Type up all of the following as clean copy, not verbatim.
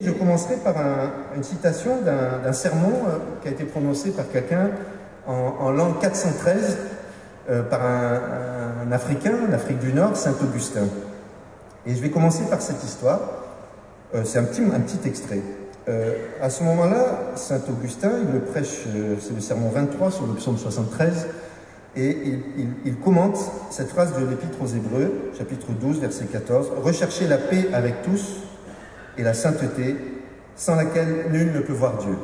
Je commencerai par une citation d'un sermon qui a été prononcé par quelqu'un en l'an 413 par un Africain d'Afrique du Nord, Saint Augustin. Et je vais commencer par cette histoire. C'est un petit extrait. À ce moment-là, Saint Augustin, il le prêche, c'est le sermon 23 sur le psaume 73, et il commente cette phrase de l'Épître aux Hébreux, chapitre 12, verset 14, « Recherchez la paix avec tous et la sainteté, sans laquelle nul ne peut voir Dieu. »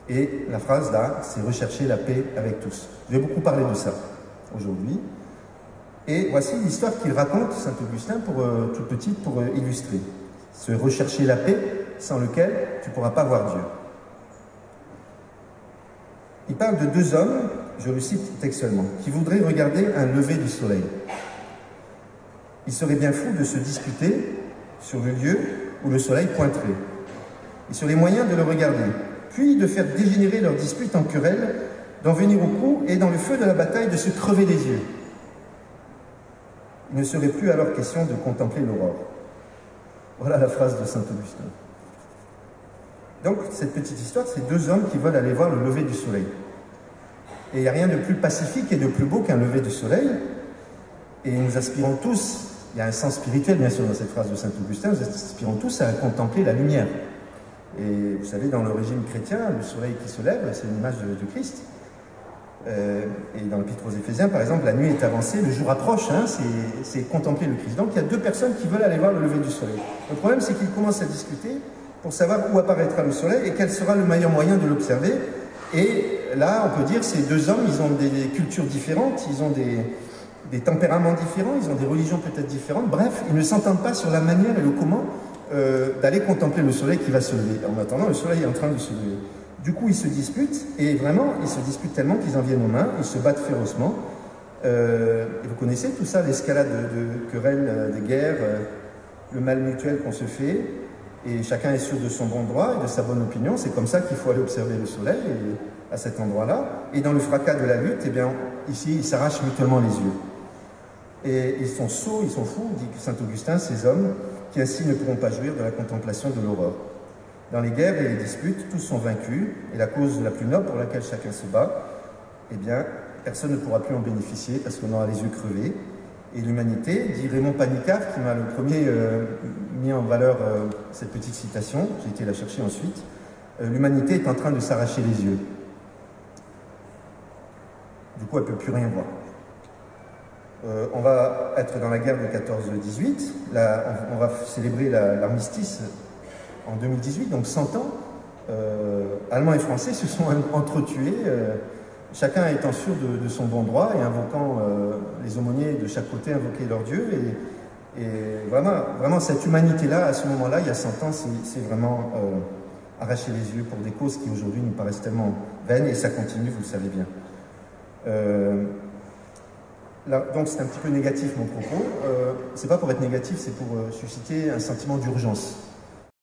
Et la phrase là, c'est « Rechercher la paix avec tous ». Je vais beaucoup parler de ça aujourd'hui. Et voici l'histoire qu'il raconte, Saint Augustin, toute petite, pour illustrer. Se rechercher la paix, sans lequel tu ne pourras pas voir Dieu. Il parle de deux hommes, je le cite textuellement, qui voudraient regarder un lever du soleil. Il serait bien fou de se disputer sur le lieu où le soleil pointerait. Il serait moyen de le regarder, puis de faire dégénérer leur dispute en querelle, d'en venir au coup et dans le feu de la bataille de se crever les yeux. Il ne serait plus alors question de contempler l'aurore. Voilà la phrase de Saint Augustin. Donc, cette petite histoire, c'est deux hommes qui veulent aller voir le lever du soleil. Et il n'y a rien de plus pacifique et de plus beau qu'un lever du soleil. Et nous aspirons tous, il y a un sens spirituel bien sûr dans cette phrase de Saint Augustin, nous aspirons tous à contempler la lumière. Et vous savez, dans le régime chrétien, le soleil qui se lève, c'est une image de Christ. Et dans l'Épître aux Éphésiens, par exemple, la nuit est avancée, le jour approche, hein, c'est contempler le Christ. Donc il y a deux personnes qui veulent aller voir le lever du soleil. Le problème, c'est qu'ils commencent à discuter pour savoir où apparaîtra le soleil et quel sera le meilleur moyen de l'observer. Et là, on peut dire, ces deux hommes, ils ont des cultures différentes, ils ont des tempéraments différents, ils ont des religions peut-être différentes. Bref, ils ne s'entendent pas sur la manière et le comment d'aller contempler le soleil qui va se lever. En attendant, le soleil est en train de se lever. Du coup, ils se disputent, et vraiment, ils se disputent tellement qu'ils en viennent aux mains, ils se battent férocement. Et vous connaissez tout ça, l'escalade de querelles, des guerres, le mal mutuel qu'on se fait, et chacun est sûr de son bon droit et de sa bonne opinion. C'est comme ça qu'il faut aller observer le soleil, à cet endroit-là. Et dans le fracas de la lutte, eh bien, ici, ils s'arrachent mutuellement les yeux. Et ils sont sots, ils sont fous, dit Saint Augustin, ces hommes, qui ainsi ne pourront pas jouir de la contemplation de l'aurore. Dans les guerres et les disputes, tous sont vaincus, et la cause la plus noble pour laquelle chacun se bat, eh bien, personne ne pourra plus en bénéficier parce qu'on aura les yeux crevés. Et l'humanité, dit Raymond Panicard, qui m'a le premier mis en valeur cette petite citation, j'ai été la chercher ensuite, l'humanité est en train de s'arracher les yeux. Du coup, elle ne peut plus rien voir. On va être dans la guerre de 14-18, on va célébrer l'armistice en 2018, donc 100 ans, Allemands et Français se sont entretués, chacun étant sûr de son bon droit et invoquant, les aumôniers de chaque côté invoquaient leur Dieu. Et vraiment cette humanité-là, à ce moment-là, il y a 100 ans, c'est vraiment arracher les yeux pour des causes qui aujourd'hui nous paraissent tellement vaines, et ça continue, vous le savez bien. Là, donc c'est un petit peu négatif mon propos. C'est pas pour être négatif, c'est pour susciter un sentiment d'urgence.